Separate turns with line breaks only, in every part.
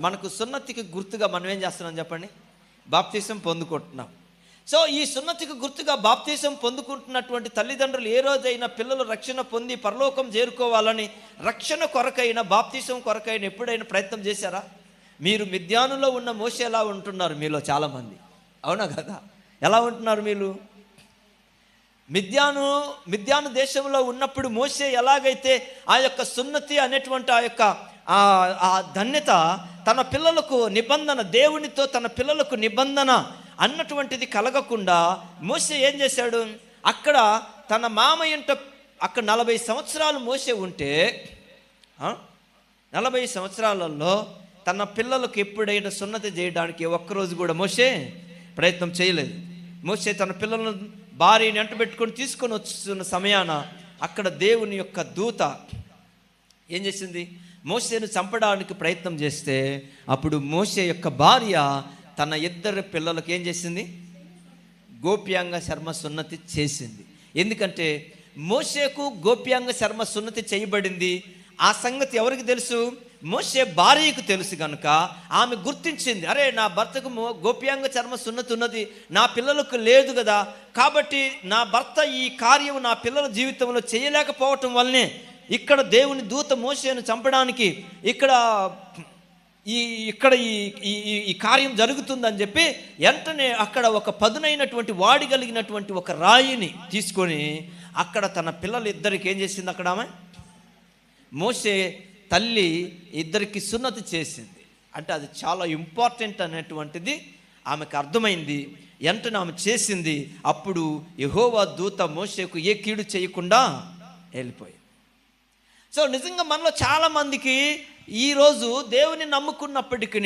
మనకు సున్నతికి గుర్తుగా మనం ఏం చేస్తున్నాం చెప్పండి? బాప్తీసం పొందుకుంటున్నాం. సో ఈ సున్నతికి గుర్తుగా బాప్తీసం పొందుకుంటున్నటువంటి తల్లిదండ్రులు ఏ రోజైనా పిల్లలు రక్షణ పొంది పరలోకం చేరుకోవాలని రక్షణ కొరకైన బాప్తీసం కొరకైన ఎప్పుడైనా ప్రయత్నం చేశారా? మీరు మిద్యానులో ఉన్న మోషే ఎలా ఉంటున్నారు మీలో చాలామంది, అవునా కదా? ఎలా ఉంటున్నారు మీరు? మిద్యాను దేశంలో ఉన్నప్పుడు మోషే ఎలాగైతే ఆ యొక్క సున్నతి అనేటువంటి ఆ ధన్యత తన పిల్లలకు నిబంధన, దేవునితో తన పిల్లలకు నిబంధన అన్నటువంటిది కలగకుండా మోషే ఏం చేశాడు? అక్కడ తన మామయ్యంట అక్కడ 40 సంవత్సరాలు మోషే ఉంటే 40 సంవత్సరాలలో తన పిల్లలకు ఎప్పుడైనా సున్నతి చేయడానికి ఒక్కరోజు కూడా మోషే ప్రయత్నం చేయలేదు. మోషే తన పిల్లలను భార్యని అంటబెట్టుకొని తీసుకొని వస్తున్న సమయాన అక్కడ దేవుని యొక్క దూత ఏం చేసింది? మోషేను చంపడానికి ప్రయత్నం చేస్తే అప్పుడు మోషే యొక్క భార్య తన 2 పిల్లలకు ఏం చేసింది? గోప్యాంగ చర్మ సున్నతి చేసింది. ఎందుకంటే మోషేకు గోప్యాంగ చర్మ సున్నతి చేయబడింది. ఆ సంగతి ఎవరికి తెలుసు? మోషే భార్యకు తెలుసు కనుక ఆమె గుర్తించింది, అరే నా భర్తకు గోప్యాంగ చర్మ సున్నతి ఉన్నది, నా పిల్లలకు లేదు కదా, కాబట్టి నా భర్త ఈ కార్యం నా పిల్లల జీవితంలో చేయలేకపోవటం వల్లనే ఇక్కడ దేవుని దూత మోషేను చంపడానికి ఇక్కడ ఈ కార్యం జరుగుతుందని చెప్పి వెంటనే అక్కడ ఒక పదునైనటువంటి వాడి కలిగినటువంటి ఒక రాయిని తీసుకొని అక్కడ తన పిల్లలు ఇద్దరికి ఏం చేసింది? అక్కడ ఆమె మోషే తల్లి ఇద్దరికి సున్నతి చేసింది. అంటే అది చాలా ఇంపార్టెంట్ అనేటువంటిది ఆమెకు అర్థమైంది. వెంటనే ఆమె చేసింది. అప్పుడు యెహోవా దూత మోషేకు ఏ కీడు చేయకుండా వెళ్ళిపోయింది. సో నిజంగా మనలో చాలామందికి ఈరోజు దేవుని నమ్ముకున్నప్పటికీ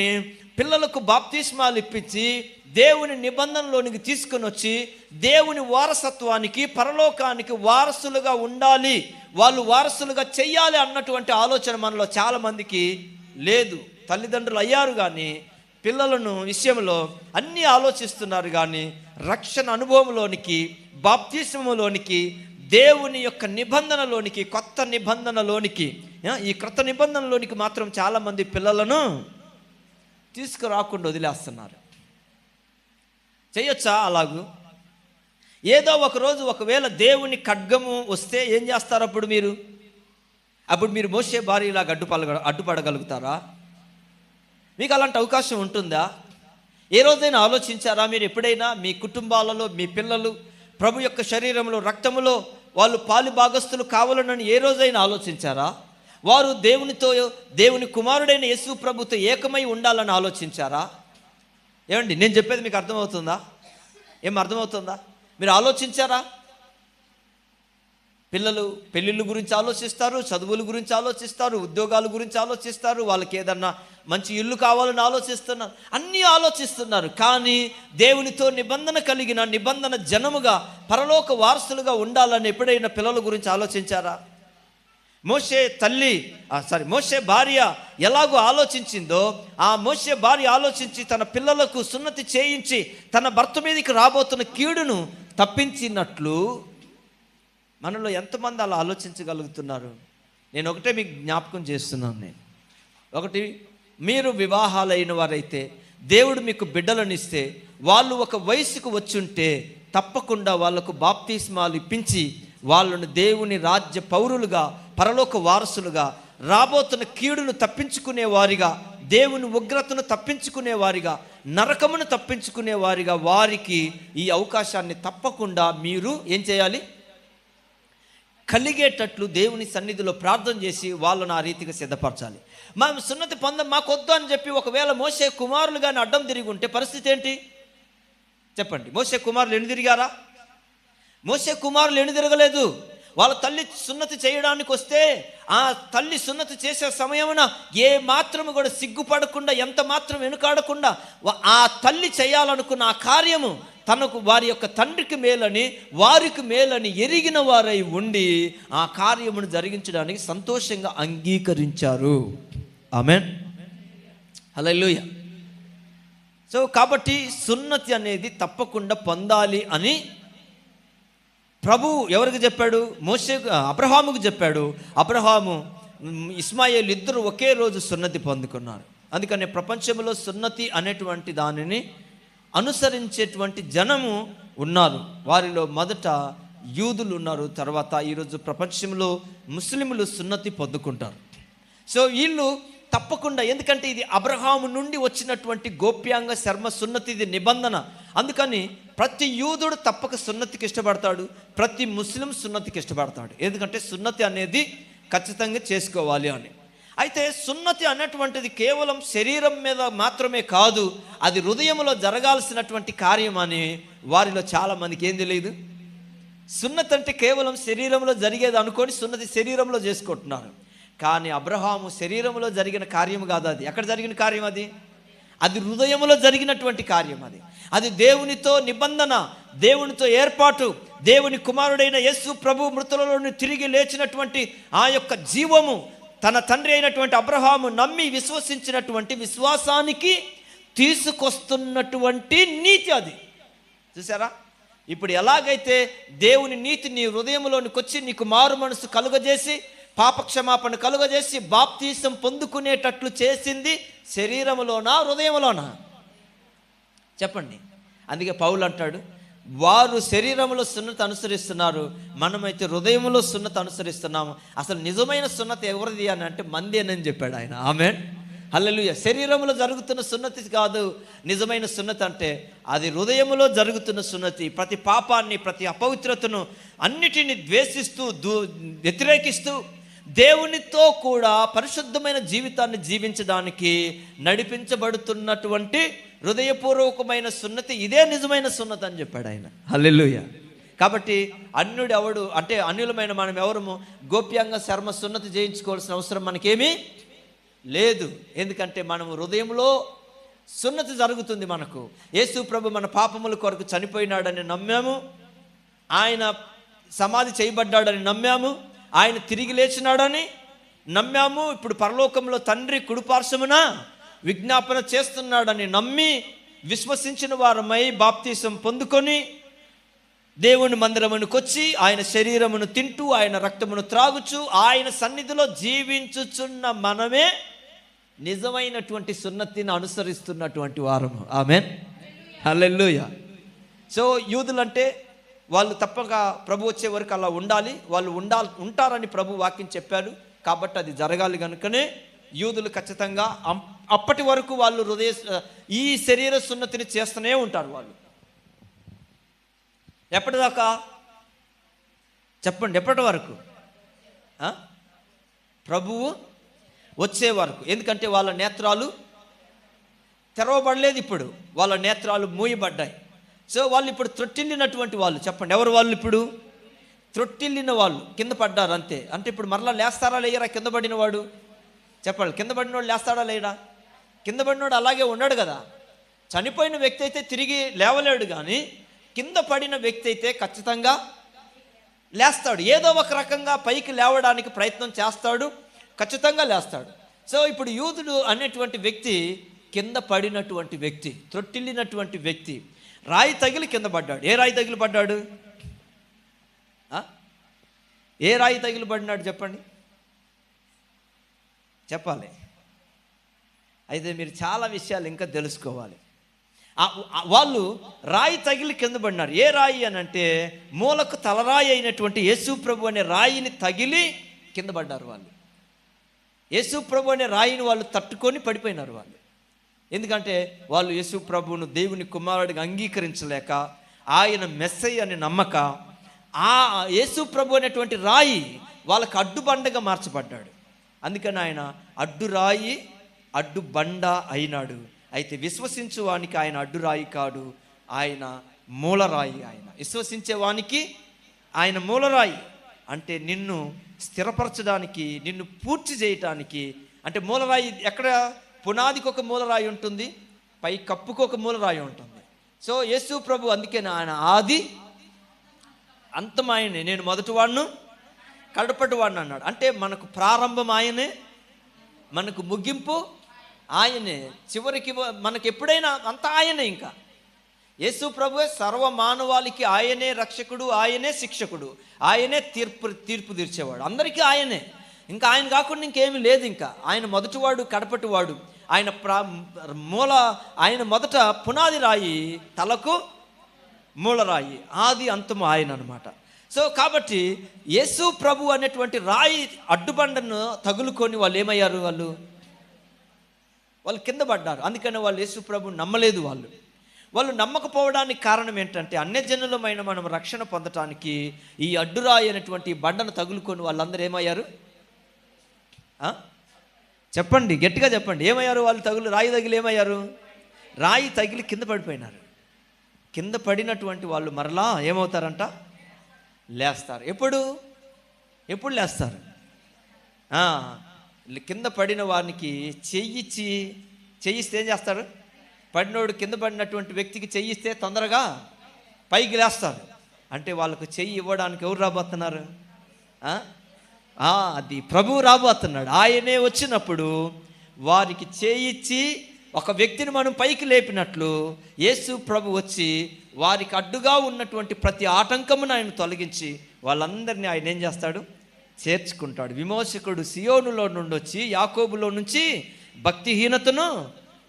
పిల్లలకు బాప్తిస్మాలు ఇప్పించి దేవుని నిబంధనలోనికి తీసుకుని వచ్చి దేవుని వారసత్వానికి పరలోకానికి వారసులుగా ఉండాలి, వాళ్ళు వారసులుగా చెయ్యాలి అన్నటువంటి ఆలోచన మనలో చాలామందికి లేదు. తల్లిదండ్రులు అయ్యారు కానీ పిల్లలను విషయంలో అన్నీ ఆలోచిస్తున్నారు కానీ రక్షణ అనుభవంలోనికి, బాప్తిస్మలోనికి, దేవుని యొక్క నిబంధనలోనికి, కొత్త నిబంధనలోనికి, ఈ క్రొత్త నిబంధనలోనికి మాత్రం చాలామంది పిల్లలను తీసుకురాకుండా వదిలేస్తున్నారు. చేయొచ్చా అలాగూ? ఏదో ఒకరోజు ఒకవేళ దేవుని ఖడ్గము వస్తే ఏం చేస్తారు? అప్పుడు మీరు మోషే భార్యలాగా అడ్డుపడగలుగుతారా? మీకు అలాంటి అవకాశం ఉంటుందా? ఏ రోజైనా ఆలోచించారా? మీరు ఎప్పుడైనా మీ కుటుంబాలలో మీ పిల్లలు ప్రభు యొక్క శరీరంలో రక్తములో వాళ్ళు పాలు భాగస్తులు కావాలని ఏ రోజైనా ఆలోచించారా? వారు దేవునితో, దేవుని కుమారుడైన యేసు ప్రభుతో ఏకమై ఉండాలని ఆలోచించారా? ఏమండి, నేను చెప్పేది మీకు అర్థమవుతుందా? అర్థమవుతుందా? మీరు ఆలోచించారా? పిల్లలు పెళ్ళిళ్ళ గురించి ఆలోచిస్తారు, చదువుల గురించి ఆలోచిస్తారు, ఉద్యోగాల గురించి ఆలోచిస్తారు, వాళ్ళకి ఏదన్నా మంచి ఇల్లు కావాలని ఆలోచిస్తున్నారు, అన్నీ ఆలోచిస్తున్నారు. కానీ దేవునితో నిబంధన కలిగిన నిబంధన జనముగా పరలోక వారసులుగా ఉండాలని ఎప్పుడైనా పిల్లల గురించి ఆలోచించారా? మోషే భార్య ఎలాగో ఆలోచించిందో ఆ మోషే భార్య ఆలోచించి తన పిల్లలకు సున్నతి చేయించి తన భర్త మీదకి రాబోతున్న కీడును తప్పించినట్లు మనలో ఎంతమంది అలా ఆలోచించగలుగుతున్నారు? నేను ఒకటే మీకు జ్ఞాపకం చేస్తున్నాను. ఒకటి, మీరు వివాహాలైన వారైతే దేవుడు మీకు బిడ్డలనిస్తే వాళ్ళు ఒక వయసుకు వచ్చుంటే తప్పకుండా వాళ్ళకు బాప్తిస్మాలు ఇప్పించి వాళ్ళను దేవుని రాజ్య పౌరులుగా, పరలోక వారసులుగా, రాబోతున్న కీడును తప్పించుకునే వారిగా, దేవుని ఉగ్రతను తప్పించుకునే వారిగా, నరకమును తప్పించుకునే వారిగా వారికి ఈ అవకాశాన్ని తప్పకుండా మీరు ఏం చేయాలి? కలిగేటట్లు దేవుని సన్నిధిలో ప్రార్థన చేసి వాళ్ళను ఆ రీతిగా సిద్ధపరచాలి. మనం సున్నతి మాకొద్దు అని చెప్పి ఒకవేళ మోషే కుమారులు కానీ అడ్డం తిరిగి ఉంటే పరిస్థితి ఏంటి చెప్పండి? మోషే కుమారులు ఎన్ని తిరిగారా? మోషే కుమారులు ఎన్ని తిరగలేదు. వాళ్ళ తల్లి సున్నతి చేయడానికి వస్తే ఆ తల్లి సున్నతి చేసే సమయమున ఏ మాత్రము కూడా సిగ్గుపడకుండా, ఎంత మాత్రం వెనుకాడకుండా ఆ తల్లి చేయాలనుకున్న ఆ కార్యము తనకు వారి యొక్క తండ్రికి మేలని, వారికి మేలని ఎరిగిన వారై ఉండి ఆ కార్యమును జరిగించడానికి సంతోషంగా అంగీకరించారు. ఆమేన్, హల్లెలూయా. సో కాబట్టి సున్నతి అనేది తప్పకుండా పొందాలి అని ప్రభు ఎవరికి చెప్పాడు? అబ్రహాముకు చెప్పాడు. అబ్రహాము, ఇస్మాయేలు ఇద్దరు ఒకే రోజు సున్నతి పొందుకున్నారు. అందుకని ప్రపంచంలో సున్నతి అనేటువంటి దానిని అనుసరించేటువంటి జనము ఉన్నారు. వారిలో మొదట యూదులు ఉన్నారు, తర్వాత ఈరోజు ప్రపంచంలో ముస్లింలు సున్నతి పొందుకుంటారు. సో వీళ్ళు తప్పకుండా, ఎందుకంటే ఇది అబ్రహాము నుండి వచ్చినటువంటి గోప్యాంగ చర్మ సున్నతి, ఇది నిబంధన. అందుకని ప్రతి యూదుడు తప్పక సున్నతికి ఇష్టపడతాడు, ప్రతి ముస్లిం సున్నతికి ఇష్టపడతాడు. ఎందుకంటే సున్నతి అనేది ఖచ్చితంగా చేసుకోవాలి అని. అయితే సున్నతి అన్నటువంటిది కేవలం శరీరం మీద మాత్రమే కాదు, అది హృదయంలో జరగాల్సినటువంటి కార్యం అని వారిలో చాలామందికి ఏం తెలియదు. సున్నతి అంటే కేవలం శరీరంలో జరిగేది అనుకొని సున్నతి శరీరంలో చేసుకుంటున్నారు. కానీ అబ్రహాము శరీరంలో జరిగిన కార్యం కాదు, అది ఎక్కడ జరిగిన కార్యం, అది హృదయంలో జరిగినటువంటి కార్యం. అది దేవునితో నిబంధన, దేవునితో ఏర్పాటు, దేవుని కుమారుడైన యేసు ప్రభు మృతులలో తిరిగి లేచినటువంటి ఆ యొక్క జీవము తన తండ్రి అయినటువంటి అబ్రహాము నమ్మి విశ్వసించినటువంటి విశ్వాసానికి తీసుకొస్తున్నటువంటి నీతి అది. చూసారా, ఇప్పుడు ఎలాగైతే దేవుని నీతి నీ హృదయంలోనికి వచ్చి నీకు మారు మనసు కలుగజేసి పాపక్షమాపణ కలుగజేసి బాప్తీసం పొందుకునేటట్లు చేసింది శరీరంలోనా హృదయంలోనా? చెప్పండి. అందుకే పౌలు అంటాడు, వారు శరీరంలో సున్నతి అనుసరిస్తున్నారు, మనమైతే హృదయంలో సున్నతి అనుసరిస్తున్నాము. అసలు నిజమైన సున్నతి ఎవరిది అని అంటే మందేనని చెప్పాడు ఆయన. ఆమేన్, హల్లెలూయా. శరీరంలో జరుగుతున్న సున్నతి కాదు నిజమైన సున్నతి అంటే, అది హృదయంలో జరుగుతున్న సున్నతి. ప్రతి పాపాన్ని, ప్రతి అపవిత్రతను అన్నిటిని ద్వేషిస్తూ వ్యతిరేకిస్తూ దేవునితో కూడా పరిశుద్ధమైన జీవితాన్ని జీవించడానికి నడిపించబడుతున్నటువంటి హృదయపూర్వకమైన సున్నతి, ఇదే నిజమైన సున్నతి అని చెప్పాడు ఆయన. హల్లెలూయా. కాబట్టి అన్యుడు ఎవడు అంటే అన్యులమైన మనం ఎవరము గోప్యంగా చర్మ సున్నతి చేయించుకోవాల్సిన అవసరం మనకేమీ లేదు. ఎందుకంటే మనము హృదయంలో సున్నతి జరుగుతుంది. మనకు యేసు ప్రభు మన పాపముల కొరకు చనిపోయినాడని నమ్మాము, ఆయన సమాధి చేయబడ్డాడని నమ్మాము, ఆయన తిరిగి లేచినాడని నమ్మాము, ఇప్పుడు పరలోకంలో తండ్రి కుడిపార్శ్వమున విజ్ఞాపన చేస్తున్నాడని నమ్మి విశ్వసించిన వారమై బాప్తీసం పొందుకొని దేవుని మందిరమునికి వచ్చి ఆయన శరీరమును తింటూ ఆయన రక్తమును త్రాగుచు ఆయన సన్నిధిలో జీవించుచున్న మనమే నిజమైనటువంటి సున్నతిని అనుసరిస్తున్నటువంటి వారము. ఆమేన్, హల్లెలూయా. సో యూదులంటే వాళ్ళు తప్పక ప్రభు వచ్చే వరకు అలా ఉండాలి, వాళ్ళు ఉంటారని ప్రభు వాక్యం చెప్పారు. కాబట్టి అది జరగాలి కనుకనే యూదులు ఖచ్చితంగా అప్పటి వరకు వాళ్ళు ఈ శరీర సున్నతిని చేస్తూనే ఉంటారు. వాళ్ళు ఎప్పటిదాకా చెప్పండి, ఎప్పటి వరకు? ప్రభువు వచ్చే వరకు. ఎందుకంటే వాళ్ళ నేత్రాలు తెరవబడలేదు, ఇప్పుడు వాళ్ళ నేత్రాలు మూయబడ్డాయి. సో వాళ్ళు ఇప్పుడు త్రొట్టిల్లినటువంటి వాళ్ళు. చెప్పండి, ఎవరు వాళ్ళు? ఇప్పుడు త్రొట్టిల్లిన వాళ్ళు, కింద పడ్డారు అంతే. అంటే ఇప్పుడు మరలా లేస్తారా లేయరా? కింద పడినవాడు చెప్పండి, కింద పడినవాడు లేస్తాడా లేడా? కింద పడినవాడు అలాగే ఉన్నాడు కదా. చనిపోయిన వ్యక్తి అయితే తిరిగి లేవలేడు, కానీ కింద పడిన వ్యక్తి అయితే ఖచ్చితంగా లేస్తాడు. ఏదో ఒక రకంగా పైకి లేవడానికి ప్రయత్నం చేస్తాడు, ఖచ్చితంగా లేస్తాడు. సో ఇప్పుడు యూదుడు అనేటువంటి వ్యక్తి కింద పడినటువంటి వ్యక్తి, త్రొట్టిల్లినటువంటి వ్యక్తి, రాయి తగిలి కింద పడ్డాడు. ఏ రాయి తగిలి పడ్డాడు? ఏ రాయి తగిలి పడినాడు చెప్పండి, చెప్పాలి. అయితే మీరు చాలా విషయాలు ఇంకా తెలుసుకోవాలి. వాళ్ళు రాయి తగిలి కింద పడినారు. ఏ రాయి అని అంటే మూలకు తలరాయి అయినటువంటి యేసు ప్రభు అనే రాయిని తగిలి కింద పడ్డారు వాళ్ళు. యేసు ప్రభు అనే రాయిని వాళ్ళు తట్టుకొని పడిపోయినారు వాళ్ళు. ఎందుకంటే వాళ్ళు యేసు ప్రభువును దేవుని కుమారుడిగా అంగీకరించలేక, ఆయన మెస్సయ్య అని నమ్మక, ఆ యేసు ప్రభు అనేటువంటి రాయి వాళ్ళకు అడ్డుబండగా మార్చబడ్డాడు. అందుకని ఆయన అడ్డురాయి అడ్డుబండ అయినాడు. అయితే విశ్వసించువానికి ఆయన అడ్డురాయి కాడు, ఆయన మూలరాయి. ఆయన విశ్వసించేవానికి ఆయన మూలరాయి. అంటే నిన్ను స్థిరపరచడానికి, నిన్ను పూర్తి చేయటానికి. అంటే మూలరాయి ఎక్కడ? పునాదికి ఒక మూలరాయి ఉంటుంది, పై కప్పుకు ఒక మూలరాయి ఉంటుంది. సో యేసు ప్రభు అందుకే ఆయన ఆది అంతం ఆయనే. నేను మొదటి వాడును కడపటి వాడిని అన్నాడు. అంటే మనకు ప్రారంభం ఆయనే, మనకు ముగింపు ఆయనే, చివరికి మనకు ఎప్పుడైనా అంతా ఆయనే. ఇంకా యేసు ప్రభువే సర్వ మానవాళికి ఆయనే రక్షకుడు, ఆయనే శిక్షకుడు, ఆయనే తీర్పు తీర్చేవాడు. అందరికీ ఆయనే. ఇంకా ఆయన కాకుండా ఇంకేమీ లేదు. ఇంకా ఆయన మొదటివాడు, కడపటివాడు. ఆయన ఆయన మొదట పునాది రాయి, తలకు మూలరాయి, ఆది అంతము ఆయన అనమాట. సో కాబట్టి యేసు ప్రభు అనేటువంటి రాయి అడ్డుబండను తగులుకొని వాళ్ళు ఏమయ్యారు, వాళ్ళు కింద పడ్డారు. అందుకని వాళ్ళు యేసు ప్రభు నమ్మలేదు. వాళ్ళు నమ్మకపోవడానికి కారణం ఏంటంటే, అన్యజనులమైన మనం రక్షణ పొందటానికి ఈ అడ్డురాయి అనేటువంటి బండను తగులుకొని వాళ్ళందరూ ఏమయ్యారు? చెప్పండి, గట్టిగా చెప్పండి. ఏమయ్యారు వాళ్ళు? రాయి తగిలి ఏమయ్యారు? రాయి తగిలి కింద పడిపోయినారు. కింద పడినటువంటి వాళ్ళు మరలా ఏమవుతారంట? లేస్తారు. ఎప్పుడు లేస్తారు? కింద పడిన వారికి చెయ్యిస్తే ఏం చేస్తారు? పడినోడు కింద పడినటువంటి వ్యక్తికి చెయ్యిస్తే తొందరగా పైకి లేస్తారు. అంటే వాళ్ళకు చెయ్యి ఇవ్వడానికి ఎవరు రాబోతున్నారు? అది ప్రభువు రాబోతున్నాడు. ఆయనే వచ్చినప్పుడు వారికి చేయిచ్చి ఒక వ్యక్తిని మనం పైకి లేపినట్లు యేసు ప్రభు వచ్చి వారికి అడ్డుగా ఉన్నటువంటి ప్రతి ఆటంకమును ఆయన తొలగించి వాళ్ళందరినీ ఆయన ఏం చేస్తాడు? చేర్చుకుంటాడు. విమోచకుడు సియోనులో నుండి వచ్చి యాకోబులో నుంచి భక్తిహీనతను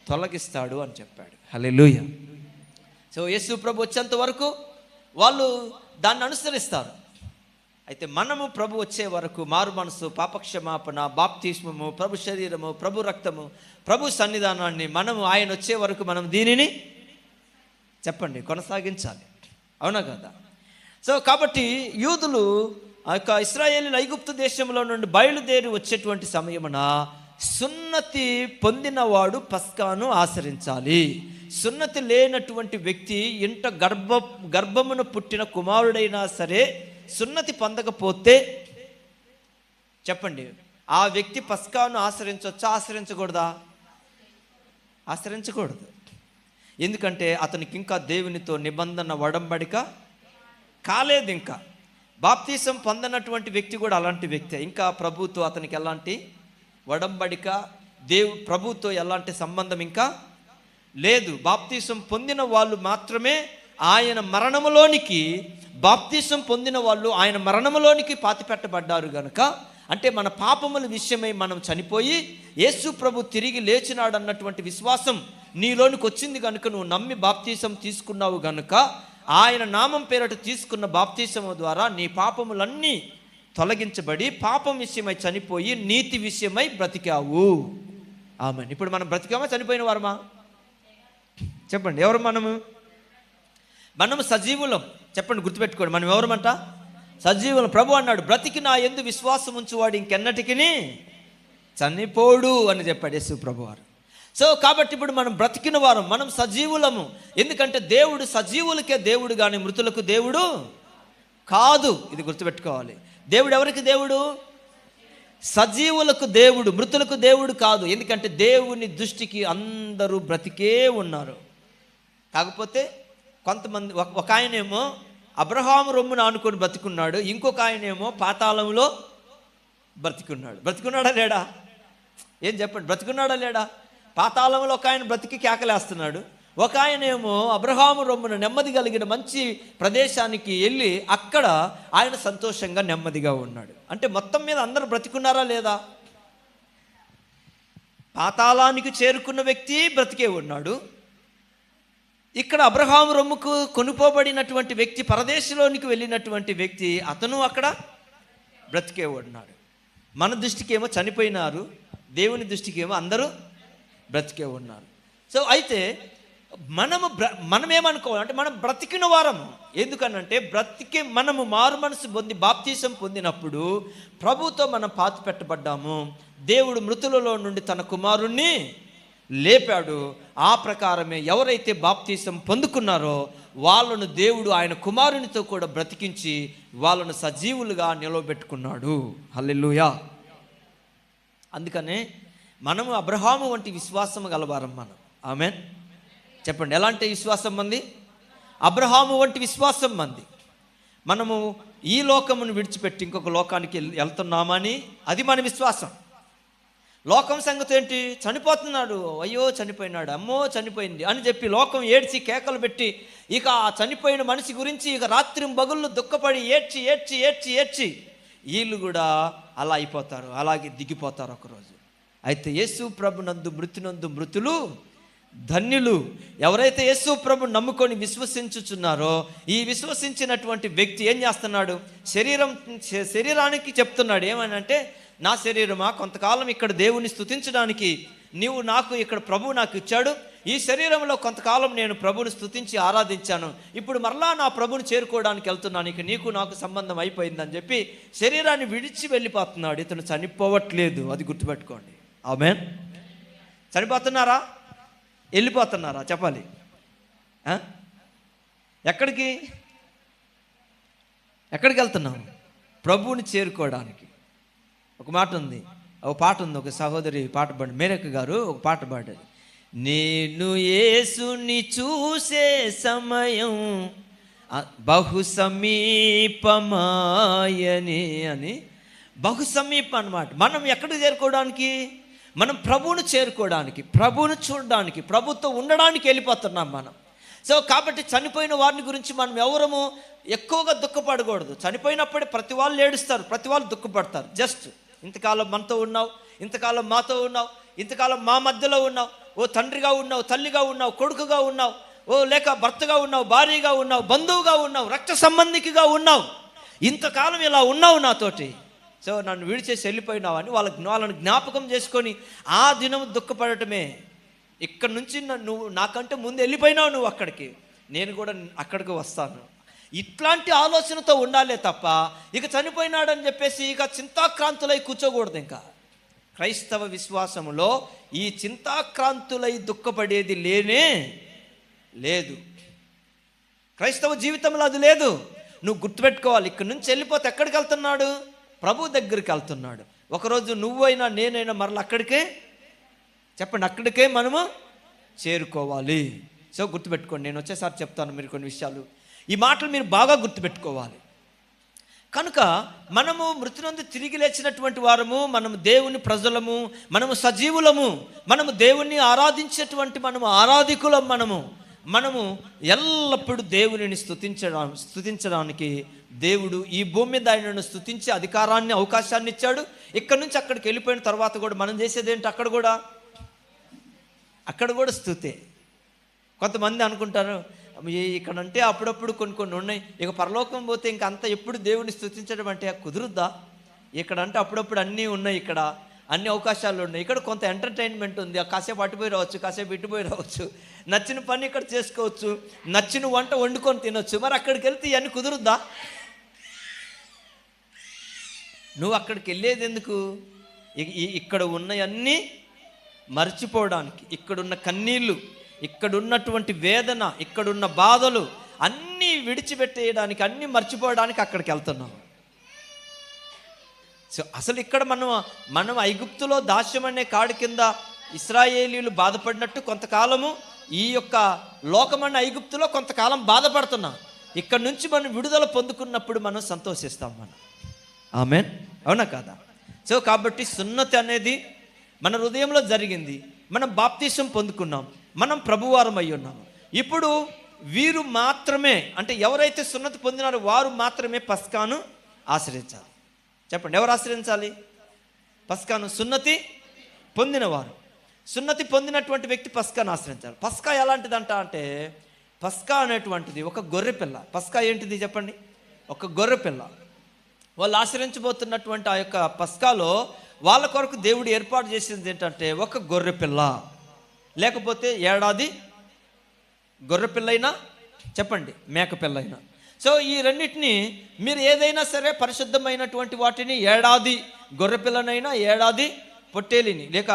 తొలగిస్తాడు అని చెప్పాడు. హల్లెలూయా. సో యేసు ప్రభు వచ్చేంత వరకు వాళ్ళు దాన్ని అనుసరిస్తారు. అయితే మనము ప్రభు వచ్చే వరకు మారు మనసు, పాపక్షమాపణ, బాప్తిస్మము, ప్రభు శరీరము, ప్రభు రక్తము, ప్రభు సన్నిధానాన్ని మనము ఆయన వచ్చే వరకు మనం దీనిని చెప్పండి కొనసాగించాలి. అవునా కదా? సో కాబట్టి యూదులు ఆ యొక్క ఇశ్రాయేలీయులు ఐగుప్తు దేశంలో నుండి బయలుదేరి వచ్చేటువంటి సమయమున సున్నతి పొందినవాడు పస్కాను ఆచరించాలి. సున్నతి లేనటువంటి వ్యక్తి ఇంట గర్భమున పుట్టిన కుమారుడైనా సరే సున్నతి పొందకపోతే చెప్పండి, ఆ వ్యక్తి పస్కాను ఆచరించవచ్చా? ఆచరించకూడదా? ఆచరించకూడదు. ఎందుకంటే అతనికి ఇంకా దేవునితో నిబంధన వడంబడిక కాలేదు. ఇంకా బాప్తీసం పొందనటువంటి వ్యక్తి కూడా అలాంటి వ్యక్తే. ఇంకా ప్రభుతో అతనికి ఎలాంటి వడంబడిక, ప్రభుతో ఎలాంటి సంబంధం ఇంకా లేదు. బాప్తీసం పొందిన వాళ్ళు మాత్రమే ఆయన మరణములోనికి, బాప్తీసం పొందిన వాళ్ళు ఆయన మరణములోనికి పాతిపెట్టబడ్డారు గనుక, అంటే మన పాపముల విషయమై మనం చనిపోయి యేసు ప్రభు తిరిగి లేచినాడు అన్నటువంటి విశ్వాసం నీలోనికి వచ్చింది కనుక, నువ్వు నమ్మి బాప్తీసం తీసుకున్నావు గనుక, ఆయన నామం పేరట తీసుకున్న బాప్తీసము ద్వారా నీ పాపములన్నీ తొలగించబడి పాపం విషయమై చనిపోయి నీతి విషయమై బ్రతికావు. ఆమేన్. ఇప్పుడు మనం బ్రతికామా చనిపోయిన వారమా? చెప్పండి, ఎవరు మనము సజీవులం. చెప్పండి, గుర్తుపెట్టుకోండి, మనం ఎవరమంట? సజీవులం. ప్రభు అన్నాడు, బ్రతికి నా యందు విశ్వాసం ఉంచువాడు ఇంకెన్నటికి చనిపోడు అని చెప్పాడు యేసు ప్రభు వారు. సో కాబట్టి ఇప్పుడు మనం బ్రతికిన వారం, మనం సజీవులము. ఎందుకంటే దేవుడు సజీవులకే దేవుడు కానీ మృతులకు దేవుడు కాదు. ఇది గుర్తుపెట్టుకోవాలి. దేవుడు ఎవరికి దేవుడు? సజీవులకు దేవుడు, మృతులకు దేవుడు కాదు. ఎందుకంటే దేవుని దృష్టికి అందరూ బ్రతికే ఉన్నారు. కాకపోతే కొంతమంది, ఒక ఆయనేమో అబ్రహాము రొమ్మును ఆనుకొని బ్రతికున్నాడు, ఇంకొక ఆయనేమో పాతాళంలో బ్రతికున్నాడు. బ్రతికున్నాడా లేడా? ఏం చెప్పండి, బ్రతికున్నాడా లేడా? పాతాళంలో ఒక ఆయన బ్రతికి కేకలేస్తున్నాడు, ఒక ఆయనేమో అబ్రహాము రొమ్మున నెమ్మది కలిగిన మంచి ప్రదేశానికి వెళ్ళి అక్కడ ఆయన సంతోషంగా నెమ్మదిగా ఉన్నాడు. అంటే మొత్తం మీద అందరూ బ్రతికున్నారా లేదా? పాతాళానికి చేరుకున్న వ్యక్తి బ్రతికే ఉన్నాడు. ఇక్కడ అబ్రహాము రొమ్ముకు కొనుపోబడినటువంటి వ్యక్తి, పరదేశంలోనికి వెళ్ళినటువంటి వ్యక్తి, అతను అక్కడ బ్రతికే ఉన్నాడు. మన దృష్టికి ఏమో చనిపోయినారు, దేవుని దృష్టికి ఏమో అందరూ బ్రతికే ఉన్నారు. అయితే మనమేమనుకోవాలి అంటే, మనం బ్రతికిన వారము. ఎందుకనంటే మనము మారు మనసు పొంది బాప్తీసం పొందినప్పుడు ప్రభుతో మనం పాతి పెట్టబడ్డాము. దేవుడు మృతులలో నుండి తన కుమారుణ్ణి లేపాడు. ఆ ప్రకారమే ఎవరైతే బాప్తీసం పొందుకున్నారో వాళ్ళను దేవుడు ఆయన కుమారునితో కూడా బ్రతికించి వాళ్ళను సజీవులుగా నిలవబెట్టుకున్నాడు. హల్లెలూయా. అందుకనే మనము అబ్రహాము వంటి విశ్వాసము గలవారం మనం. ఆమేన్. చెప్పండి, ఎలాంటి విశ్వాసం మంది? అబ్రహాము వంటి విశ్వాసం మంది. మనము ఈ లోకమును విడిచిపెట్టి ఇంకొక లోకానికి వెళ్తున్నామని అది మన విశ్వాసం. లోకం సంగతి ఏంటి? చనిపోతున్నాడు, అయ్యో చనిపోయినాడు, అమ్మో చనిపోయింది అని చెప్పి లోకం ఏడ్చి కేకలు పెట్టి ఇక ఆ చనిపోయిన మనిషి గురించి ఇక రాత్రి పగుళ్ళు దుఃఖపడి ఏడ్చి ఏడ్చి ఏడ్చి ఏడ్చి వీళ్ళు కూడా అలా అయిపోతారు, అలాగే దిగిపోతారు ఒకరోజు. అయితే యేసు ప్రభునందు మృతులు ధన్యులు. ఎవరైతే యేసు ప్రభు నమ్ముకొని విశ్వసించుచున్నారో ఈ విశ్వసించినటువంటి వ్యక్తి ఏం చేస్తున్నాడు? శరీరానికి చెప్తున్నాడు ఏమనంటే, నా శరీరమా, కొంతకాలం ఇక్కడ దేవుని స్తుతించడానికి నీవు నాకు ఇక్కడ ప్రభువు నాకు ఇచ్చాడు. ఈ శరీరంలో కొంతకాలం నేను ప్రభువుని స్తుతించి ఆరాధించాను. ఇప్పుడు మరలా నా ప్రభువుని చేరుకోవడానికి వెళ్తున్నాను. ఇక నీకు నాకు సంబంధం అయిపోయిందని చెప్పి శరీరాన్ని విడిచి వెళ్ళిపోతున్నాడు. ఇతను చనిపోవట్లేదు, అది గుర్తుపెట్టుకోండి. ఆమేన్. చనిపోతున్నారా? వెళ్ళిపోతున్నారా? చెప్పాలి. ఎక్కడికి వెళ్తున్నాం? ప్రభువుని చేరుకోవడానికి. ఒక మాట ఉంది, ఒక పాట ఉంది, ఒక సహోదరి పాట పాడి, మేరక్క గారు ఒక పాట పాడారు. నేను యేసుని చూసే సమయం బహు సమీపమాయని అని. బహు సమీపం అన్నమాట. మనం ఎక్కడికి చేరుకోవడానికి? మనం ప్రభువును చేరుకోవడానికి, ప్రభువును చూడడానికి, ప్రభుతో ఉండడానికి వెళ్ళిపోతున్నాం మనం. సో కాబట్టి చనిపోయిన వారిని గురించి మనం ఎవరము ఎక్కువగా దుఃఖపడకూడదు. చనిపోయినప్పుడే ప్రతి వాళ్ళు ఏడుస్తారు, ప్రతి వాళ్ళు దుఃఖపడతారు. జస్ట్ ఇంతకాలం మనతో ఉన్నావు, ఇంతకాలం మాతో ఉన్నావు, ఇంతకాలం మా మధ్యలో ఉన్నావు, ఓ తండ్రిగా ఉన్నావు, తల్లిగా ఉన్నావు, కొడుకుగా ఉన్నావు, ఓ లేక భర్తగా ఉన్నావు, భార్యగా ఉన్నావు, బంధువుగా ఉన్నావు, రక్త సంబంధికిగా ఉన్నావు, ఇంతకాలం ఇలా ఉన్నావు నాతోటి. సో నన్ను విడిచేసి వెళ్ళిపోయినావు అని వాళ్ళని జ్ఞాపకం చేసుకొని ఆ దినం దుఃఖపడటమే. ఇక్కడ నుంచి నువ్వు నాకంటే ముందు వెళ్ళిపోయినావు, నువ్వు అక్కడికి, నేను కూడా అక్కడికి వస్తాను. ఇట్లాంటి ఆలోచనతో ఉండాలే తప్ప ఇక చనిపోయినాడని చెప్పేసి ఇక చింతాక్రాంతులై కూర్చోకూడదు. ఇంకా క్రైస్తవ విశ్వాసములో ఈ చింతాక్రాంతులై దుఃఖపడేది లేనే లేదు. క్రైస్తవ జీవితంలో అది లేదు. నువ్వు గుర్తుపెట్టుకోవాలి. ఇక్కడి నుంచి వెళ్ళిపోతే ఎక్కడికి వెళ్తున్నాడు? ప్రభు దగ్గరికి వెళ్తున్నాడు. ఒకరోజు నువ్వైనా నేనైనా మరలా అక్కడికే, చెప్పండి, అక్కడికే మనము చేరుకోవాలి. సో గుర్తుపెట్టుకోండి. నేను వచ్చేసారి చెప్తాను మీరు కొన్ని విషయాలు. ఈ మాటలు మీరు బాగా గుర్తుపెట్టుకోవాలి. కనుక మనము మృతునందు తిరిగి లేచినటువంటి వారము, మనము దేవుని ప్రజలము, మనము సజీవులము, మనము దేవుణ్ణి ఆరాధించేటువంటి మనము ఆరాధికులం. మనము ఎల్లప్పుడూ దేవునిని స్తుతించడానికి దేవుడు ఈ భూమి మీద ఆయనను స్తుతించే అధికారాన్ని, అవకాశాన్ని ఇచ్చాడు. ఇక్కడి నుంచి అక్కడికి వెళ్ళిపోయిన తర్వాత కూడా మనం చేసేది ఏంటి? అక్కడ కూడా స్తుతే. కొంతమంది అనుకుంటారు ఇక్కడంటే అప్పుడప్పుడు కొన్ని ఉన్నాయి, ఇక పరలోకం పోతే ఇంక అంతా ఎప్పుడు దేవుని స్తుతించడం అంటే కుదురుద్దా? ఇక్కడంటే అప్పుడప్పుడు అన్నీ ఉన్నాయి, ఇక్కడ అన్ని అవకాశాలు ఉన్నాయి, ఇక్కడ కొంత ఎంటర్టైన్మెంట్ ఉంది, కాసేపు అటుపోయి రావచ్చు, కాసేపు ఇటుపోయి రావచ్చు, నచ్చిన పని ఇక్కడ చేసుకోవచ్చు, నచ్చిన వంట వండుకొని తినొచ్చు. మరి అక్కడికి వెళ్తే ఇవన్నీ కుదురుద్దా? నువ్వు అక్కడికి వెళ్ళేది ఎందుకు? ఇక్కడ ఉన్నవన్నీ మర్చిపోవడానికి, ఇక్కడున్న కన్నీళ్ళు, ఇక్కడున్నటువంటి వేదన, ఇక్కడున్న బాధలు అన్నీ విడిచిపెట్టేయడానికి, అన్నీ మర్చిపోవడానికి అక్కడికి వెళ్తున్నాం. సో అసలు ఇక్కడ మనం ఐగుప్తులో దాస్యం అనే కాడి కింద ఇశ్రాయేలీయులు బాధపడినట్టు కొంతకాలము ఈ యొక్క లోకమన్న ఐగుప్తులో కొంతకాలం బాధపడుతున్నాం. ఇక్కడ నుంచి మనం విడుదల పొందుకున్నప్పుడు మనం సంతోషిస్తాం. ఆమేన్. అవునా కాదా? సో కాబట్టి సున్నతి అనేది మన హృదయంలో జరిగింది. మనం బాప్తీసం పొందుకున్నాం, మనం ప్రభువారం అయి ఉన్నాము. ఇప్పుడు వీరు మాత్రమే, అంటే ఎవరైతే సున్నతి పొందినారో వారు మాత్రమే పస్కాను ఆశ్రయించాలి. చెప్పండి, ఎవరు ఆశ్రయించాలి పస్కాను? సున్నతి పొందినవారు. సున్నతి పొందినటువంటి వ్యక్తి పస్కాను ఆశ్రయించాలి. పస్కా ఎలాంటిదంట అంటే, పస్కా అనేటువంటిది ఒక గొర్రెపిల్ల. పస్కా ఏంటిది చెప్పండి? ఒక గొర్రెపిల్ల. వాళ్ళు ఆశ్రయించబోతున్నటువంటి ఆ యొక్క పస్కాలో వాళ్ళ కొరకు దేవుడు ఏర్పాటు చేసింది ఏంటంటే ఒక గొర్రెపిల్ల, లేకపోతే ఏడాది గొర్రెపిల్లైనా, చెప్పండి, మేకపిల్లైనా. సో ఈ రెండింటిని మీరు ఏదైనా సరే పరిశుద్ధమైనటువంటి వాటిని, ఏడాది గొర్రెపిల్లనైనా, ఏడాది పొట్టేలిని లేక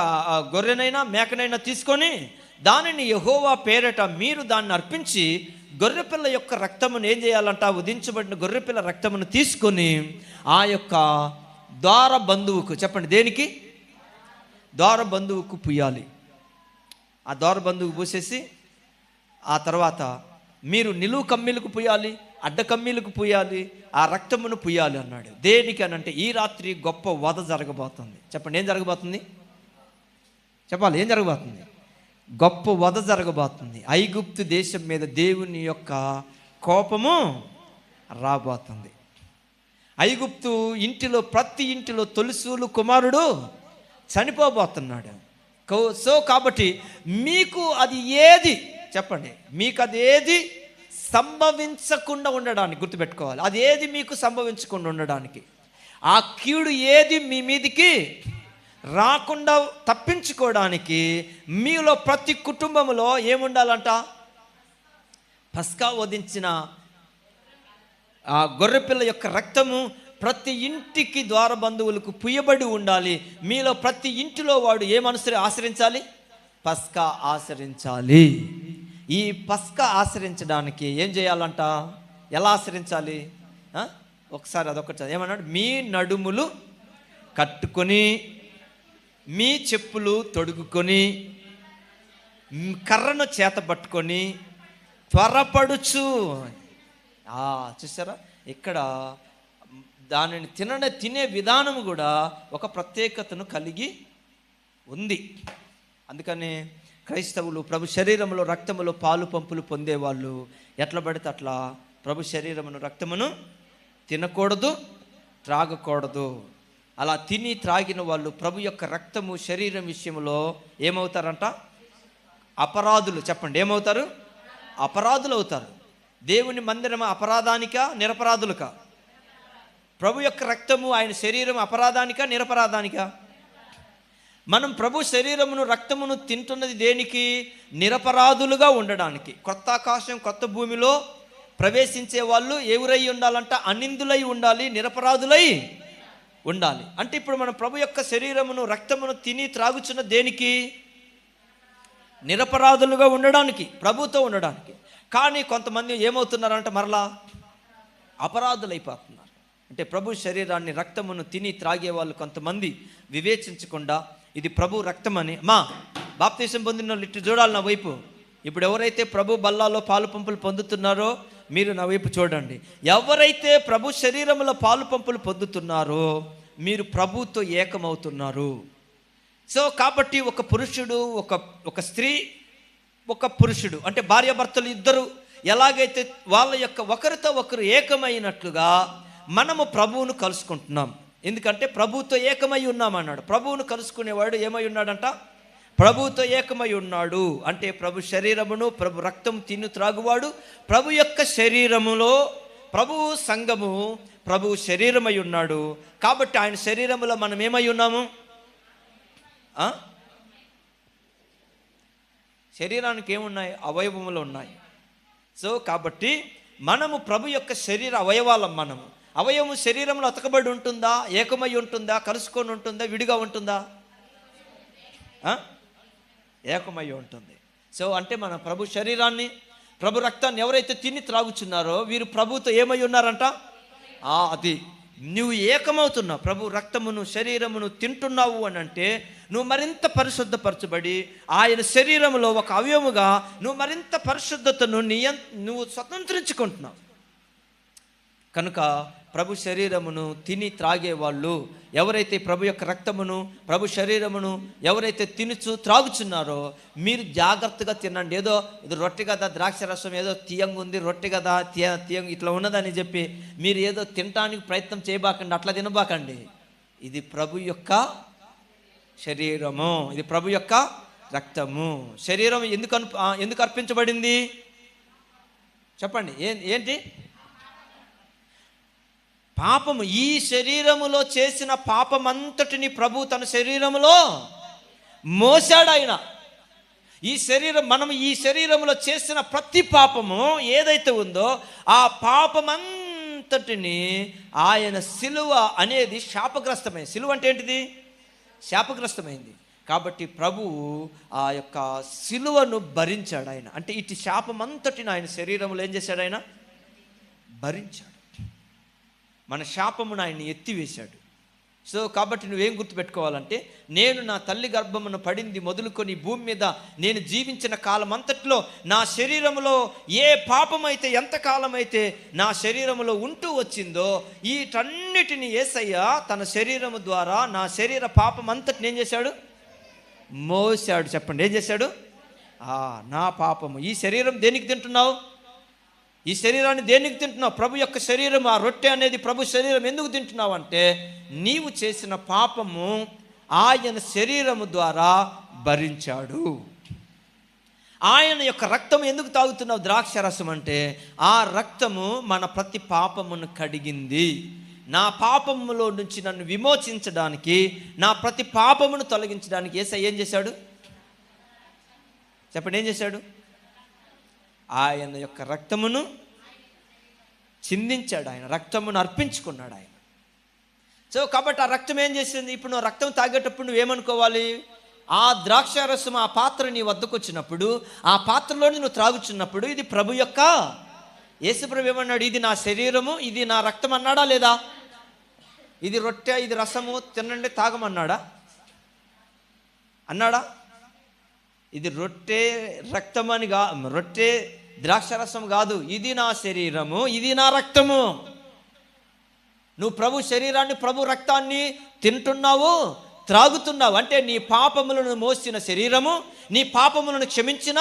గొర్రెనైనా మేకనైనా తీసుకొని దానిని యెహోవా పేరట మీరు దాన్ని అర్పించి గొర్రెపిల్ల యొక్క రక్తమును ఏం చేయాలంట? ఉదించబడిన గొర్రెపిల్ల రక్తమును తీసుకొని ఆ యొక్క ద్వార బంధువుకు, చెప్పండి దేనికి? ద్వార బంధువుకు పూయాలి. ఆ ద్వార బంధువుకు పూసేసి ఆ తర్వాత మీరు నిలువు కమ్మీలకు పూయాలి, అడ్డ కమ్మీలకు పూయాలి, ఆ రక్తమును పూయాలి అన్నాడు. దేనికి అని అంటే, ఈ రాత్రి గొప్ప వధ జరగబోతుంది. చెప్పండి, ఏం జరగబోతుంది? చెప్పాలి, ఏం జరగబోతుంది? గొప్ప వధ జరగబోతుంది. ఐగుప్తు దేశం మీద దేవుని యొక్క కోపము రాబోతుంది. ఐగుప్తు ఇంటిలో, ప్రతి ఇంటిలో తొలిసూలు కుమారుడు చనిపోబోతున్నాడు. సో కాబట్టి మీకు అది ఏది చెప్పండి, మీకు అది ఏది సంభవించకుండా ఉండడానికి, గుర్తుపెట్టుకోవాలి, అది ఏది మీకు సంభవించకుండా ఉండడానికి, ఆ కీడు ఏది మీ మీదికి రాకుండా తప్పించుకోవడానికి మీలో ప్రతి కుటుంబంలో ఏముండాలంట? పస్కా వధించిన ఆ గొర్రెపిల్ల యొక్క రక్తము ప్రతి ఇంటికి ద్వార బంధువులకు పుయ్యబడి ఉండాలి. మీలో ప్రతి ఇంటిలో వాడు ఆచరించాలి? పస్కా ఆచరించాలి. ఈ పస్కా ఆచరించడానికి ఏం చేయాలంట? ఎలా ఆచరించాలి? ఒకసారి అదొకటి ఏమన్నాడు? మీ నడుములు కట్టుకొని, మీ చెప్పులు తొడుగుకొని, కర్రను చేత పట్టుకొని త్వరపడుచు. చూసారా, ఇక్కడ దానిని తినే విధానం కూడా ఒక ప్రత్యేకతను కలిగి ఉంది. అందుకని క్రైస్తవులు ప్రభు శరీరంలో రక్తములో పాలు పంపులు పొందేవాళ్ళు ఎట్లా పడితే అట్లా ప్రభు శరీరమును రక్తమును తినకూడదు, త్రాగకూడదు. అలా తిని త్రాగిన వాళ్ళు ప్రభు యొక్క రక్తము శరీరం విషయంలో ఏమవుతారంట? అపరాధులు. చెప్పండి, ఏమవుతారు? అపరాధులు అవుతారు. దేవుని మందిరం అపరాధానికా నిరపరాధులకా? ప్రభు యొక్క రక్తము ఆయన శరీరం అపరాధానికా నిరపరాధానికా? మనం ప్రభు శరీరమును రక్తమును తింటున్నది దేనికి? నిరపరాధులుగా ఉండడానికి. కొత్త ఆకాశం కొత్త భూమిలో ప్రవేశించే వాళ్ళు ఎవరై ఉండాలంట? అనిందులై ఉండాలి, నిరపరాధులై ఉండాలి. అంటే ఇప్పుడు మనం ప్రభు యొక్క శరీరమును రక్తమును తిని త్రాగుచున్న దేనికి? నిరపరాధులుగా ఉండడానికి, ప్రభుతో ఉండడానికి. కానీ కొంతమంది ఏమవుతున్నారంట? మరలా అపరాధులైపోతున్నారు. అంటే ప్రభు శరీరాన్ని రక్తమును తిని త్రాగే వాళ్ళు కొంతమంది వివేచించకుండా ఇది ప్రభు రక్తం అని, బాప్తీసం పొందిన వాళ్ళు ఇటు చూడాలి నా వైపు. ఇప్పుడు ఎవరైతే ప్రభు బల్లాలో పాలు పంపులు పొందుతున్నారో మీరు నా వైపు చూడండి. ఎవరైతే ప్రభు శరీరంలో పాలు పంపులు పొందుతున్నారో మీరు ప్రభుతో ఏకమవుతున్నారు. సో కాబట్టి ఒక పురుషుడు, ఒక స్త్రీ, ఒక పురుషుడు అంటే భార్యాభర్తలు ఇద్దరు ఎలాగైతే వాళ్ళ యొక్క ఒకరితో ఒకరు ఏకమైనట్లుగా మనము ప్రభువును కలుసుకుంటున్నాం. ఎందుకంటే ప్రభువుతో ఏకమై ఉన్నామన్నాడు. ప్రభువును కలుసుకునేవాడు ఏమై ఉన్నాడంట? ప్రభువుతో ఏకమై ఉన్నాడు. అంటే ప్రభు శరీరమును ప్రభు రక్తం తిను త్రాగువాడు ప్రభు యొక్క శరీరములో, ప్రభువు సంఘము ప్రభు శరీరమై ఉన్నాడు. కాబట్టి ఆయన శరీరములో మనం ఏమై ఉన్నాము? శరీరానికి ఏమున్నాయి? అవయవములు ఉన్నాయి. సో కాబట్టి మనము ప్రభు యొక్క శరీర అవయవాలం. మనము అవయవము శరీరంలో అతకబడి ఉంటుందా? ఏకమై ఉంటుందా? కలుసుకొని ఉంటుందా? విడిగా ఉంటుందా? ఏకమై ఉంటుంది. సో అంటే మన ప్రభు శరీరాన్ని ప్రభు రక్తాన్ని ఎవరైతే తిని త్రాగుచున్నారో వీరు ప్రభుతో ఏమై ఉన్నారంట? అది నువ్వు ఏకమవుతున్నావు, ప్రభు రక్తమును శరీరమును తింటున్నావు అని అంటే నువ్వు మరింత పరిశుద్ధపరచబడి ఆయన శరీరంలో ఒక అవయవముగా నువ్వు మరింత పరిశుద్ధతను నువ్వు స్వతంత్రించుకుంటున్నావు. కనుక ప్రభు శరీరమును తిని త్రాగే వాళ్ళు ఎవరైతే ప్రభు యొక్క రక్తమును ప్రభు శరీరమును ఎవరైతే తినుచు త్రాగుచున్నారో మీరు జాగ్రత్తగా తినండి. ఏదో ఇది రొట్టె కదా, ద్రాక్ష రసం ఏదో తీయంగా ఉంది, రొట్టె కదా తీయంగా ఇట్లా ఉన్నదని చెప్పి మీరు ఏదో తినడానికి ప్రయత్నం చేయబాకండి, అట్లా తినబాకండి. ఇది ప్రభు యొక్క శరీరము, ఇది ప్రభు యొక్క రక్తము. శరీరం ఎందుకు అర్పించబడింది చెప్పండి? ఏంటి? పాపము. ఈ శరీరములో చేసిన పాపమంతటిని ప్రభు తన శరీరములో మోసాడు ఆయన. మనం ఈ శరీరంలో చేసిన ప్రతి పాపము ఏదైతే ఉందో ఆ పాపమంతటిని ఆయన సిలువ అనేది శాపగ్రస్తమైంది. సిలువ అంటే ఏంటిది? శాపగ్రస్తమైంది. కాబట్టి ప్రభువు ఆ యొక్క సిలువను భరించాడు ఆయన. అంటే ఇటు శాపమంతటిని ఆయన శరీరంలో ఏం చేశాడు? ఆయన భరించాడు. మన శాపమును ఆయన ఎత్తివేశాడు. సో కాబట్టి నువ్వేం గుర్తుపెట్టుకోవాలంటే నేను నా తల్లి గర్భమును పడింది మొదలుకొని భూమి మీద నేను జీవించిన కాలం అంతట్లో నా శరీరంలో ఏ పాపమైతే ఎంతకాలమైతే నా శరీరంలో ఉంటూ వచ్చిందో వీటన్నిటిని యేసయ్య తన శరీరము ద్వారా నా శరీర పాపం అంతటిని ఏం చేశాడు? మోసాడు. చెప్పండి, ఏం చేశాడు? నా పాపము. ఈ శరీరం దేనికి తింటున్నావు? ఈ శరీరాన్ని దేనికి తింటున్నావు? ప్రభు యొక్క శరీరం, ఆ రొట్టె అనేది ప్రభు శరీరం ఎందుకు తింటున్నావు అంటే నీవు చేసిన పాపము ఆయన శరీరము ద్వారా భరించాడు. ఆయన యొక్క రక్తం ఎందుకు తాగుతున్నావు? ద్రాక్షరసం అంటే ఆ రక్తము మన ప్రతి పాపమును కడిగింది. నా పాపములో నుంచి నన్ను విమోచించడానికి, నా ప్రతి పాపమును తొలగించడానికి యేసయ్య ఏం చేశాడు చెప్పండి? ఏం చేశాడు? ఆయన యొక్క రక్తమును చిందించాడు, ఆయన రక్తమును అర్పించుకున్నాడు ఆయన. సో కాబట్టి ఆ రక్తం ఏం చేసింది? ఇప్పుడు నువ్వు రక్తం తాగేటప్పుడు నువ్వేమనుకోవాలి? ఆ ద్రాక్షారసం ఆ పాత్ర నీ వద్దకు వచ్చినప్పుడు, ఆ పాత్రలోని నువ్వు త్రాగుచున్నప్పుడు ఇది ప్రభు యొక్క, యేసుప్రభు ఏమన్నాడు? ఇది నా శరీరము, ఇది నా రక్తం అన్నాడా లేదా? ఇది రొట్టె, ఇది రసము, తినండి తాగమన్నాడా? అన్నాడా? ఇది రొట్టె రక్తం అని రొట్టె ద్రాక్షరసం కాదు, ఇది నా శరీరము, ఇది నా రక్తము. నువ్వు ప్రభు శరీరాన్ని, ప్రభు రక్తాన్ని తింటున్నావు, త్రాగుతున్నావు అంటే నీ పాపములను మోసిన శరీరము, నీ పాపములను క్షమించిన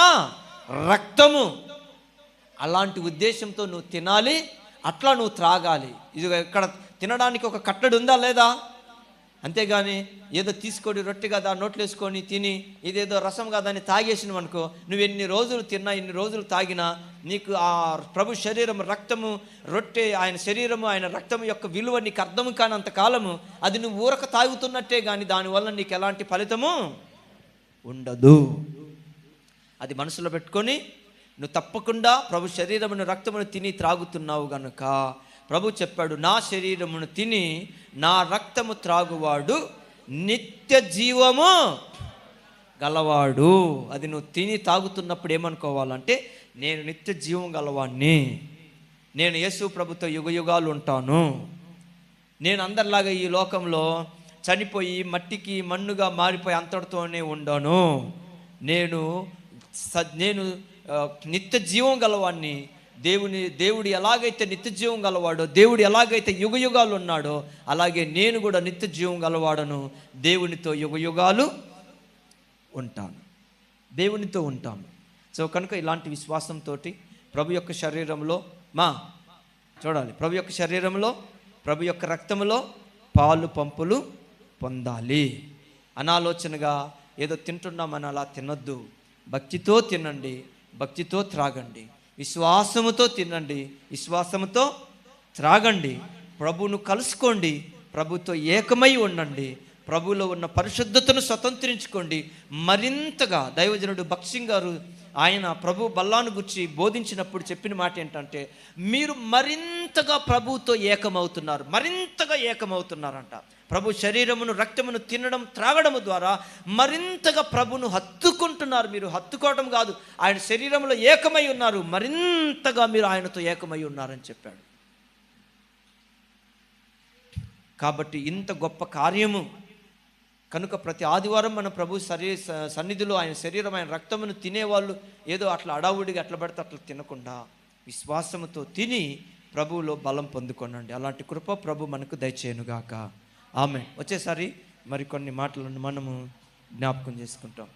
రక్తము. అలాంటి ఉద్దేశంతో నువ్వు తినాలి, అట్లా నువ్వు త్రాగాలి. ఇది ఇక్కడ తినడానికి ఒక కట్టడి ఉందా లేదా? అంతేగాని ఏదో తీసుకొని రొట్టె కదా నోట్లు వేసుకొని తిని ఇదేదో రసం కదా అని తాగేసినావు అనుకో, నువ్వు ఎన్ని రోజులు తిన్నా, ఎన్ని రోజులు తాగినా నీకు ఆ ప్రభు శరీరము, రక్తము, రొట్టె, ఆయన శరీరము, ఆయన రక్తము యొక్క విలువ నీకు అర్థం కానంత కాలము అది నువ్వు ఊరక తాగుతున్నట్టే కానీ దానివల్ల నీకు ఎలాంటి ఫలితము ఉండదు. అది మనసులో పెట్టుకొని నువ్వు తప్పకుండా ప్రభు శరీరమును, రక్తమును తిని త్రాగుతున్నావు గనుక ప్రభు చెప్పాడు, నా శరీరమును తిని నా రక్తము త్రాగువాడు నిత్య జీవము గలవాడు. అది నువ్వు తిని తాగుతున్నప్పుడు ఏమనుకోవాలంటే, నేను నిత్య జీవం గలవాడిని, నేను యేసు ప్రభుతో యుగయుగాలు ఉంటాను, నేను అందరిలాగా ఈ లోకంలో చనిపోయి మట్టికి మన్నుగా మారిపోయి అంతటితోనే ఉండను, నేను నిత్య జీవం గలవాడిని. దేవుడు ఎలాగైతే నిత్య జీవం గలవాడో, దేవుడు ఎలాగైతే యుగయుగాలు ఉన్నాడో, అలాగే నేను కూడా నిత్య జీవం గలవాడను, దేవునితో యుగయుగాలు ఉంటాను, దేవునితో ఉంటాను. సో కనుక ఇలాంటి విశ్వాసంతో ప్రభు యొక్క శరీరంలో చూడాలి, ప్రభు యొక్క శరీరంలో, ప్రభు యొక్క రక్తంలో పాలు పంపులు పొందాలి. అనాలోచనగా ఏదో తింటున్నామని అలా తినొద్దు. భక్తితో తినండి, భక్తితో త్రాగండి, విశ్వాసముతో తినండి, విశ్వాసముతో త్రాగండి. ప్రభువును కలుసుకోండి, ప్రభుతో ఏకమై ఉండండి, ప్రభువులో ఉన్న పరిశుద్ధతను స్వతంత్రించుకోండి. మరింతగా దైవజనుడు భక్సింగ్ గారు ఆయన ప్రభు బల్లాను గురించి బోధించినప్పుడు చెప్పిన మాట ఏంటంటే, మీరు మరింతగా ప్రభువుతో ఏకమవుతున్నారు, మరింతగా ఏకమవుతున్నారంట. ప్రభు శరీరమును, రక్తమును తినడం, త్రాగడము ద్వారా మరింతగా ప్రభును హత్తుకుంటున్నారు. మీరు హత్తుకోవడం కాదు, ఆయన శరీరంలో ఏకమై ఉన్నారు, మరింతగా మీరు ఆయనతో ఏకమై ఉన్నారని చెప్పాడు. కాబట్టి ఇంత గొప్ప కార్యము కనుక ప్రతి ఆదివారం మన ప్రభు సన్నిధిలో ఆయన శరీరం, ఆయన రక్తమును తినేవాళ్ళు ఏదో అట్లా అడావుడిగా అట్లా పడితే అట్లా తినకుండా విశ్వాసముతో తిని ప్రభువులో బలం పొందుకోనండి. అలాంటి కృప ప్రభు మనకు దయచేయనుగాక. ఆమేన్. వచ్చేసారి మరికొన్ని మాటలను మనము జ్ఞాపకం చేసుకుంటాం.